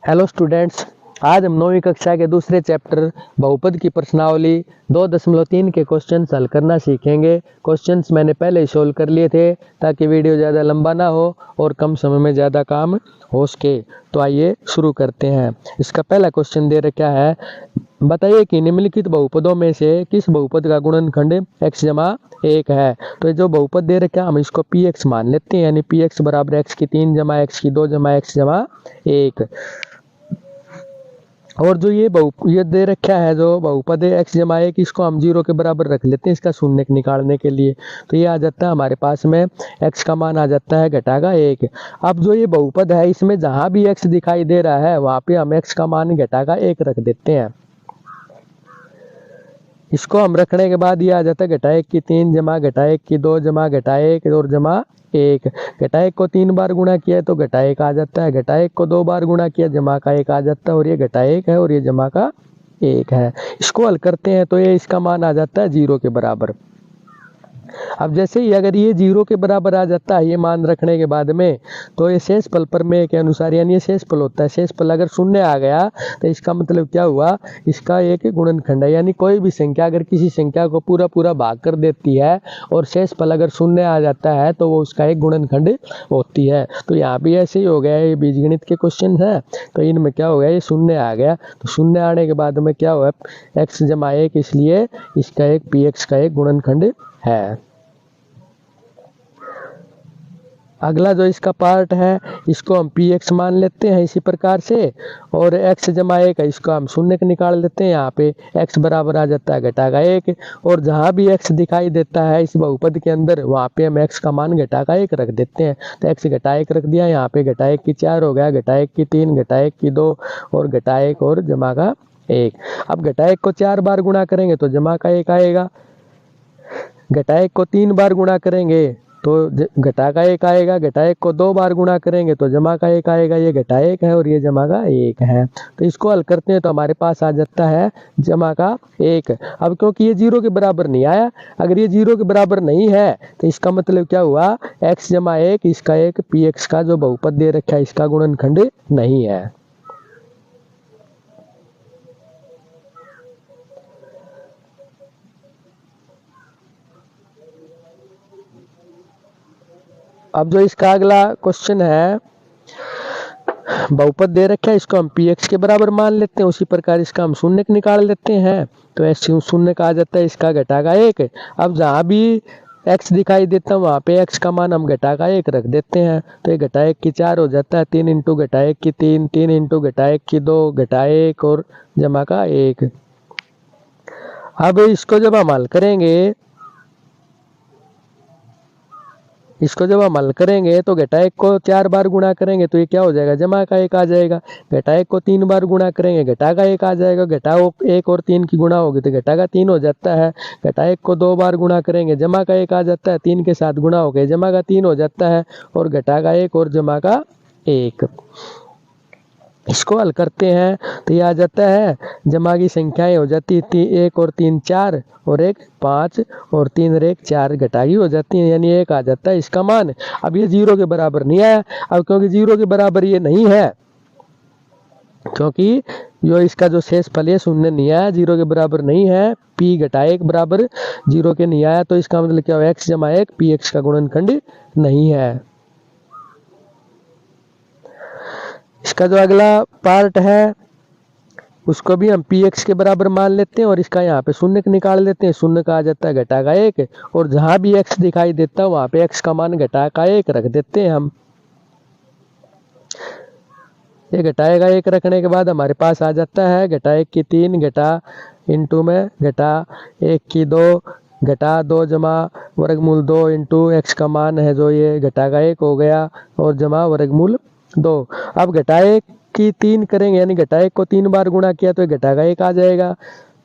Hello students, आज हम 9वीं कक्षा के दूसरे चैप्टर बहुपद की प्रश्नावली 2.3 के क्वेश्चंस हल करना सीखेंगे। क्वेश्चंस मैंने पहले ही सोल्व कर लिए थे ताकि वीडियो ज़्यादा लंबा ना हो और कम समय में ज़्यादा काम हो सके। तो आइए शुरू करते हैं। इसका पहला क्वेश्चन दे रखा है, बताइए कि निम्नलिखित बहुपदों में से किस बहुपद का गुणनखंड x जमा 1 है। तो ये जो बहुपद दे रखा है हम इसको px मान लेते हैं, यानी px बराबर x की 3 जमा x की 2 जमा x जमा 1। और जो ये दे रखा है जो बहुपद है x जमा 1, इसको हम 0 के बराबर रख लेते हैं इसका शून्य निकालने के लिए। तो ये आ जाता है हमारे पास में x का मान आ जाता है घटाकर 1। अब जो ये बहुपद है इसमें जहां भी x दिखाई दे रहा है वहां पे हम x का मान घटाकर 1 रख देते हैं। इसको हम रखने के बाद ये आ जाता है घटा 1 की 3 जमा घटा 1 की 2 जमा घटा 1 और जमा 1। घटा 1 को 3 बार गुणा किया है तो घटा 1 आ जाता है। घटा 1 को 2 बार गुणा किया जमा का 1 आ जाता है और ये घटा 1 है और ये जमा का 1 है। इसको हल करते हैं तो ये इसका मान आ जाता है 0 के बराबर। अब जैसे ही अगर ये 0 के बराबर आ जाता है ये मान रखने के बाद में, तो ये शेषफल प्रमेय के अनुसार, यानी ये शेषफल होता है, शेषफल अगर शून्य आ गया तो इसका मतलब क्या हुआ, इसका एक गुणनखंड है। यानी कोई भी संख्या अगर किसी संख्या को पूरा पूरा भाग कर देती है और शेषफल अगर शून्य आ जाता है तो वो उसका एक गुणनखंड होती है। तो यहाँ भी ऐसे ही हो गया, ये बीजगणित के क्वेश्चन है तो इनमें क्या हो गया, ये शून्य आ गया। तो शून्य आने के बाद में क्या हुआ, x जमा 1, इसलिए इसका एक px का एक गुणनखंड है। अगला जो इसका पार्ट है इसको हम px मान लेते हैं इसी प्रकार से, और x जमा 1 है इसको हम शून्य निकाल लेते हैं। यहाँ पे x बराबर आ जाता है घटाकर 1, और जहाँ भी x दिखाई देता है इस बहुपद के अंदर वहाँ पे हम x का मान घटाकर 1 रख देते हैं। तो x घटा 1 रख दिया, यहाँ पे घटा 1 की 4 हो गया, घटा 1 की 3, घटा 1 की 2 और घटा 1 और जमा का 1। अब घटा 1 को 4 बार गुणा करेंगे तो जमा का 1 आएगा। घटा 1 को 3 बार गुणा करेंगे तो घटा का 1 आएगा। घटा 1 को 2 बार गुणा करेंगे तो जमा का 1 आएगा। ये घटा 1 है और ये जमा का 1 है। तो इसको हल करते हैं तो हमारे पास आ जाता है जमा का 1। अब क्योंकि ये 0 के बराबर नहीं आया, अगर ये 0 के बराबर नहीं है तो इसका मतलब क्या हुआ, x जमा 1 इसका एक px का जो बहुपद दे रखा है इसका गुणनखंड नहीं है। अब जो इसका अगला क्वेश्चन है, बहुपद दे रखा है इसको हम px के बराबर मान लेते हैं, उसी प्रकार इसका हम शून्य निकाल लेते हैं। तो ऐसे शून्य का आ जाता है इसका घटाकर 1। अब जहाँ भी x दिखाई देता है वहाँ पे x का मान हम घटाकर 1 रख देते हैं। तो ये घटा 1 की 4 हो जाता है, 3 इंटू घटा 1 की 3, 3 इंटू घटा 1 की 2, घटा 1 और जमा का 1। अब इसको जब हम हल करेंगे, तो घटा 1 को 4 बार गुणा करेंगे तो ये क्या हो जाएगा, जमा का 1 आ जाएगा। घटा 1 को 3 बार गुणा करेंगे घटा का 1 आ जाएगा। घटा 1 और 3 की गुणा होगी तो घटा का 3 हो जाता है। घटा 1 को 2 बार गुणा करेंगे जमा का 1 आ जाता है, 3 के साथ गुणा हो गए जमा का 3 हो जाता है, और घटा का 1 और जमा का 1। इसको हल करते हैं तो ये आ जाता है, जमा की संख्याएं हो जाती है 1 और 3 4 और 1 5 और 3 और 1 4, घटा की हो जाती है, यानी 1 आ जाता है इसका मान। अब ये 0 के बराबर नहीं आया, अब क्योंकि 0 के बराबर ये नहीं है, क्योंकि जो इसका जो शेषफल है शून्य नहीं आया, 0 के बराबर नहीं है, p घटा 1 बराबर 0 के नहीं आया, तो इसका मतलब क्या हुआ, x जमा 1 px का गुणनखंड नहीं है। इसका जो अगला पार्ट है उसको भी हम px के बराबर मान लेते हैं और इसका यहाँ पे शून्य निकाल लेते हैं। शून्य का आ जाता है घटा का 1, और जहां भी x दिखाई देता है वहां पे x का मान घटा का 1 रख देते हैं हम। ये घटाए का 1 रखने के बाद हमारे पास आ जाता है घटा 1 की 3, घटा इंटू में घटा 1 की 2, घटा 2 जमा वर्गमूल 2 इंटू x का मान है जो ये घटा का 1 हो गया, और जमा वर्गमूल 2। अब घटा 1 की 3 करेंगे, यानी घटा 1 को 3 बार गुणा किया तो घटा का 1 आ जाएगा।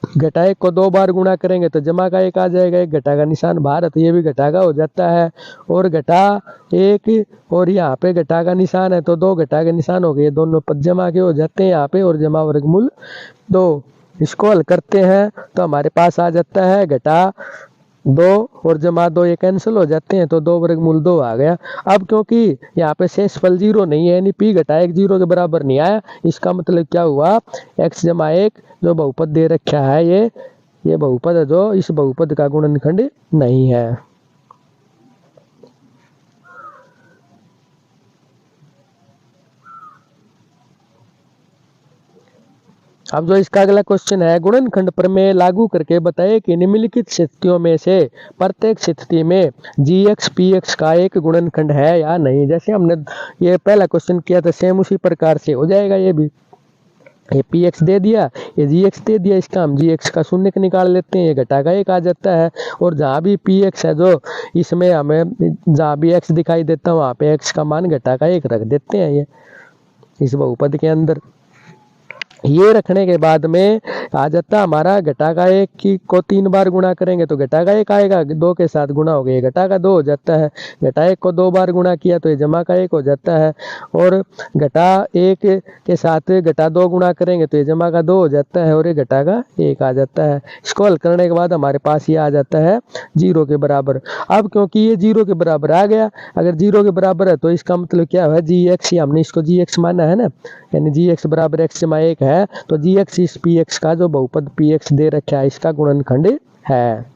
घटा 1 को 2 बार गुणा करेंगे तो जमा का 1 आ जाएगा। एक घटा का निशान बाहर है तो ये भी घटा का हो जाता है, और घटा 1 और यहाँ पे घटा का निशान है तो 2 घटा के निशान हो गए, दोनों पद जमा के हो जाते हैं यहाँ पे, और जमा वर्गमूल 2। इसको हल करते हैं तो हमारे पास आ जाता है घटा 2 और जमा 2 ये कैंसिल हो जाते हैं, तो 2 वर्गमूल 2 आ गया। अब क्योंकि यहाँ पे शेषफल 0 नहीं है, यानी p घटा 1 0 के बराबर नहीं आया, इसका मतलब क्या हुआ, x जमा 1 जो बहुपद दे रखा है ये बहुपद है जो इस बहुपद का गुणनखंड नहीं है। अब जो इसका अगला क्वेश्चन है, गुणनखंड प्रमेय लागू करके बताए कि निम्नलिखित स्थितियों में से प्रत्येक स्थिति में gx px का एक गुणनखंड है या नहीं। जैसे हमने ये पहला क्वेश्चन किया था, सेम उसी प्रकार से हो जाएगा ये भी। ये px दे दिया, ये gx दे दिया, इसका हम gx का शून्य निकाल लेते हैं, ये घटा का 1 आ जाता है। और जहाँ भी px है जो इसमें हमें जहाँ भी x दिखाई देता है वहाँ पे x का मान घटा का 1 रख देते हैं ये इस बहुपद के अंदर। ये रखने के बाद में आ जाता हमारा घटा का 1 की को 3 बार गुणा करेंगे तो घटा का 1 आएगा, 2 के साथ गुणा हो गया, घटा का 2 हो जाता है। घटा 1 को 2 बार गुणा किया तो ये जमा का 1 हो जाता है। और घटा 1 के साथ घटा 2 गुणा करेंगे तो ये जमा का 2 हो जाता है और ये घटा का 1 आ जाता है। इसको हल करने के बाद हमारे पास ये आ जाता है 0 के बराबर। अब क्योंकि ये 0 के बराबर आ गया, अगर 0 के बराबर है तो इसका मतलब क्या है, gx, हमने इसको gx माना है ना, यानी gx बराबर x जमा 1 है, तो gx इस px का जो बहुपद px दे रखा है इसका गुणनखंड है।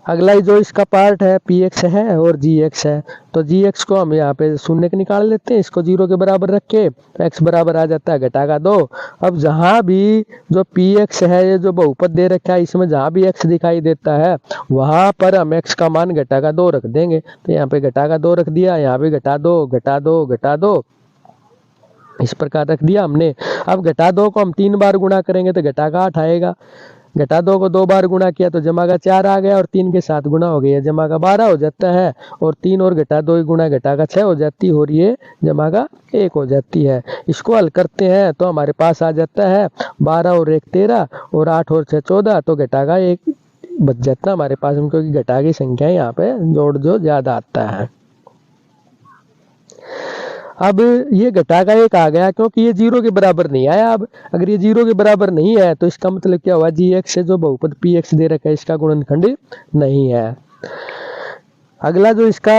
अगला ही जो इसका पार्ट है px है और gx है, तो gx को हम यहाँ पे शून्य के निकाल लेते हैं, इसको 0 के बराबर रख के, तो x बराबर आ जाता है घटा का 2। अब जहाँ भी जो px है ये जो बहुपद दे रखा है इसमें जहाँ भी x दिखाई देता है वहाँ पर हम x का मान घटा का 2 रख देंगे। तो यहाँ पे घटा का 2 रख दिया, यहाँ पे घटा 2 घटा 2 घटा 2 इस प्रकार रख दिया हमने। अब घटा 2 को हम 3 बार गुणा करेंगे तो घटा का 8 आएगा। घटा 2 को 2 बार गुणा किया तो जमा का 4 आ गया और 3 के साथ गुणा हो गया, जमा का 12 हो जाता है। और 3 और घटा 2 गुणा घटा का 6 हो जाती है और ये जमा का 1 हो जाती है। इसको हल करते हैं तो हमारे पास आ जाता है 12 और 1 13 और 8 और 6 14, तो घटा का 1 बच जाता है हमारे पास, क्योंकि घटा की संख्या यहाँ पे जोड़ जो ज्यादा आता है। अब ये घटा का 1 आ गया क्योंकि ये 0 के बराबर नहीं आया। अब अगर ये 0 के बराबर नहीं है तो इसका मतलब क्या हुआ, gx से जो बहुपद px दे रखा है इसका गुणनखंड नहीं है। अगला जो इसका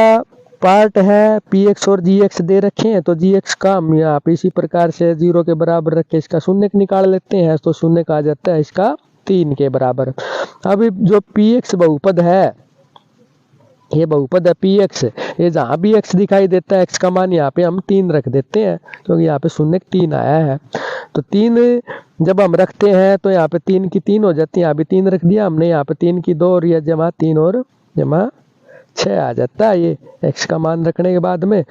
पार्ट है px और gx दे रखे हैं, तो gx का हम यहाँ पे इसी प्रकार से 0 के बराबर रख के इसका शून्य निकाल लेते हैं, तो शून्य का आ जाता है इसका 3 के बराबर। अब जो px बहुपद है, ये बहुपद है px, ये जहाँ भी x दिखाई देता है x का मान यहाँ पे हम 3 रख देते हैं, क्योंकि यहाँ पे शून्य 3 आया है। तो 3 जब हम रखते हैं तो यहाँ पे 3 की 3 हो जाती है, यहाँ भी 3 रख दिया हमने, यहाँ पे 3 की 2 और ये जमा 3 और जमा 6 आ जाता है ये x का मान रखने के बाद में।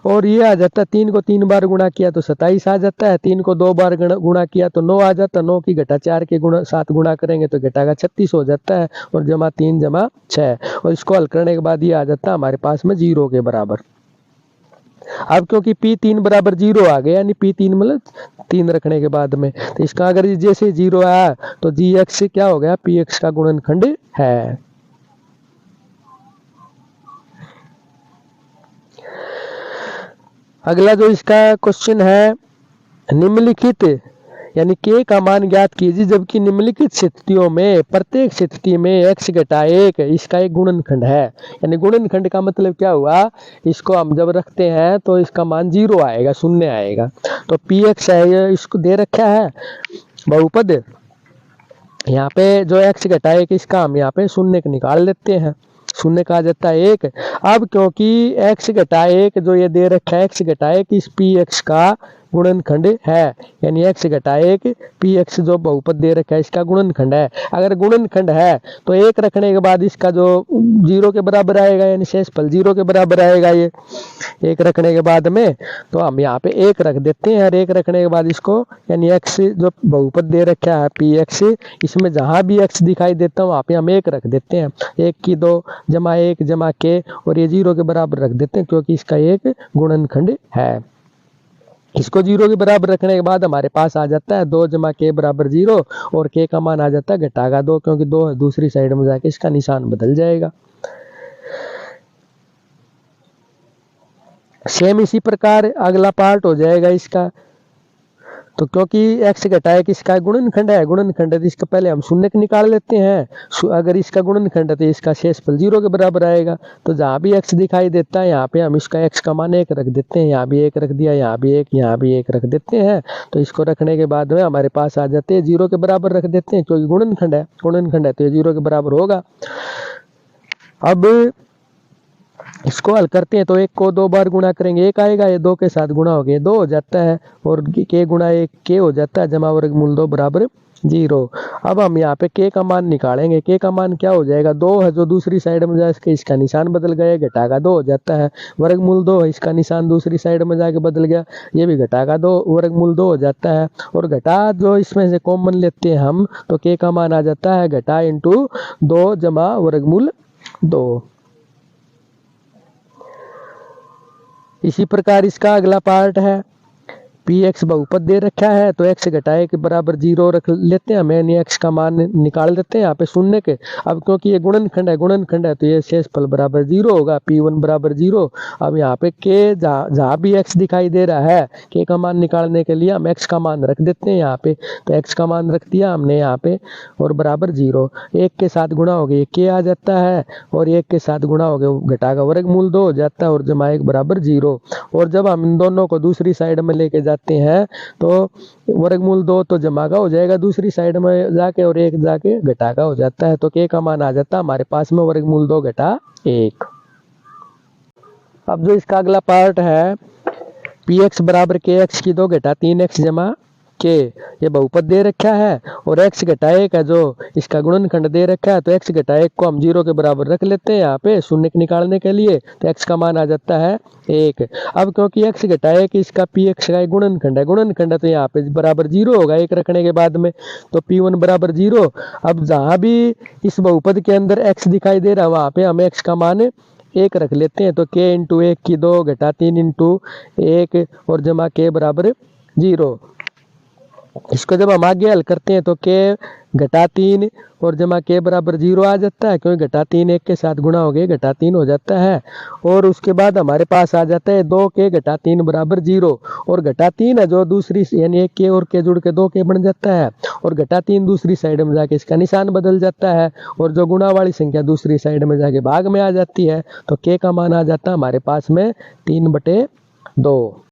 और ये आ जाता है 3 को 3 बार गुणा किया तो 27 आ जाता है, 3 को 2 बार गुणा किया तो 9 आ जाता है, 9 की घटा 4 के साथ गुणा करेंगे तो घटा का 36 हो जाता है और जमा 3 जमा 6, और इसको हल करने के बाद ये आ जाता है हमारे पास में 0 के बराबर। अब क्योंकि p3 बराबर 0 आ गया, यानी p3 मतलब 3 रखने के बाद में, तो इसका अगर जैसे 0 आया तो gx से क्या हो गया, px का गुणनखंड है। अगला जो इसका क्वेश्चन है, निम्नलिखित यानी k का मान ज्ञात कीजिए जबकि निम्नलिखित स्थितियों में प्रत्येक स्थिति में x घटा 1 इसका एक गुणनखंड है। यानी गुणनखंड का मतलब क्या हुआ, इसको हम जब रखते हैं तो इसका मान 0 आएगा, शून्य आएगा। तो px है ये इसको दे रखा है बहुपद, यहाँ पे जो x घटा 1 इसका हम यहाँ पे शून्य निकाल लेते हैं, शून्य का आ जाता है 1। अब क्योंकि x घटा 1 जो ये दे रखा है x घटा 1 इस px का गुणनखंड है, यानी x घटा 1 px जो बहुपद दे रखा है इसका गुणनखंड है। अगर गुणनखंड है तो 1 रखने के बाद इसका जो 0 के बराबर आएगा, यानी शेषफल 0 के बराबर आएगा ये 1 रखने के बाद में, तो हम यहाँ पे 1 रख देते हैं। और 1 रखने के बाद इसको यानी x जो बहुपद दे रखा है px, इसमें जहाँ भी x दिखाई देता है वहाँ पे हम 1 रख देते हैं, 1 की 2 जमा 1 जमा k, और ये 0 के बराबर रख देते हैं क्योंकि इसका एक गुणनखंड है। इसको 0 के बराबर रखने के बाद हमारे पास आ जाता है 2 जमा k बराबर 0, और k का मान आ जाता है घटा का 2, क्योंकि 2 दूसरी साइड में जाके इसका निशान बदल जाएगा। सेम इसी प्रकार अगला पार्ट हो जाएगा इसका, तो क्योंकि x घटाए कि इसका गुणनखंड है, गुणनखंड है तो इसका पहले हम शून्य निकाल लेते हैं। अगर इसका गुणनखंड है तो इसका शेषफल 0 के बराबर आएगा। तो जहाँ भी x दिखाई देता है यहाँ पे हम इसका x का मान 1 रख देते हैं। यहाँ भी 1 रख दिया, यहाँ भी 1, यहाँ भी 1 रख देते हैं। तो इसको रखने के बाद में हमारे पास आ जाते हैं 0 के बराबर रख देते हैं, क्योंकि गुणनखंड है तो ये 0 के बराबर होगा। अब इसको हल करते हैं तो 1 को 2 बार गुणा करेंगे 1 आएगा, ये 2 के साथ गुणा हो गया 2 हो जाता है, और k गुणा 1 k हो जाता है, जमा वर्गमूल 2 बराबर 0। अब हम यहाँ पे k का मान निकालेंगे। k का मान क्या हो जाएगा, 2 है जो दूसरी साइड में जाके इसका निशान बदल गया, घटा का 2 हो जाता है। वर्गमूल 2 है, इसका निशान दूसरी साइड में जाके बदल गया, ये भी घटा का 2 वर्गमूल 2 हो जाता है। और घटा जो इसमें से कॉमन लेते हैं हम, तो k का मान आ जाता है घटा इंटू 2 जमा वर्गमूल 2। इसी प्रकार इसका अगला पार्ट है, px बहुपद दे रखा है तो x घटाए के बराबर 0 रख लेते हैं, हमें x का मान निकाल देते हैं यहाँ पे शून्य के। अब क्योंकि ये गुणनखंड है तो ये शेषफल बराबर 0 होगा, p1 बराबर 0। अब यहाँ पे k जहाँ भी x दिखाई दे रहा है, k का मान निकालने के लिए हम x का मान रख देते हैं यहाँ पे। तो x का मान रख दिया हमने यहाँ पे और बराबर 0। 1 के साथ गुणा हो गया k आ जाता है, और 1 के साथ गुणा हो गया घटा का वर्गमूल 2 हो जाता है, और जमा 1 बराबर 0। और जब हम इन दोनों को दूसरी साइड में लेके जाते हैं तो वर्गमूल 2 तो जमा का हो जाएगा दूसरी साइड में जाके, और 1 जाके घटा का हो जाता है। तो k का मान आ जाता है हमारे पास में वर्गमूल 2 घटा 1। अब जो इसका अगला पार्ट है, px बराबर kx की 2 घटा 3x जमा k, ये बहुपद दे रखा है, और x घटा 1 है जो इसका गुणनखंड दे रखा है। तो x घटा 1 को हम 0 के बराबर रख लेते हैं यहाँ पे शून्य निकालने के लिए, तो x का मान आ जाता है 1। अब क्योंकि x घटा 1 इसका px का गुणनखंड है तो यहाँ पे बराबर 0 होगा 1 रखने के बाद में, तो p1 बराबर 0। अब जहाँ भी इस बहुपद के अंदर x दिखाई दे रहा है वहाँ पे हम x का मान 1 रख लेते हैं। तो k इंटू 1 की 2 घटा 3 इंटू 1 और जमा k बराबर 0। इसको जब हम आगे हल करते हैं तो k घटा 3 और जमा k बराबर 0 आ जाता है, क्योंकि घटा 3 1 के साथ गुणा हो गया घटा 3 हो जाता है। और उसके बाद हमारे पास आ जाता है 2k घटा 3 बराबर 0, और घटा 3 है जो दूसरी यानी 1 k और k जुड़ के 2k बन जाता है, और घटा 3 दूसरी साइड में जाके इसका निशान बदल जाता है, और जो गुणा वाली संख्या दूसरी साइड में जाके भाग में आ जाती है। तो k का मान आ जाता है हमारे पास में 3/2।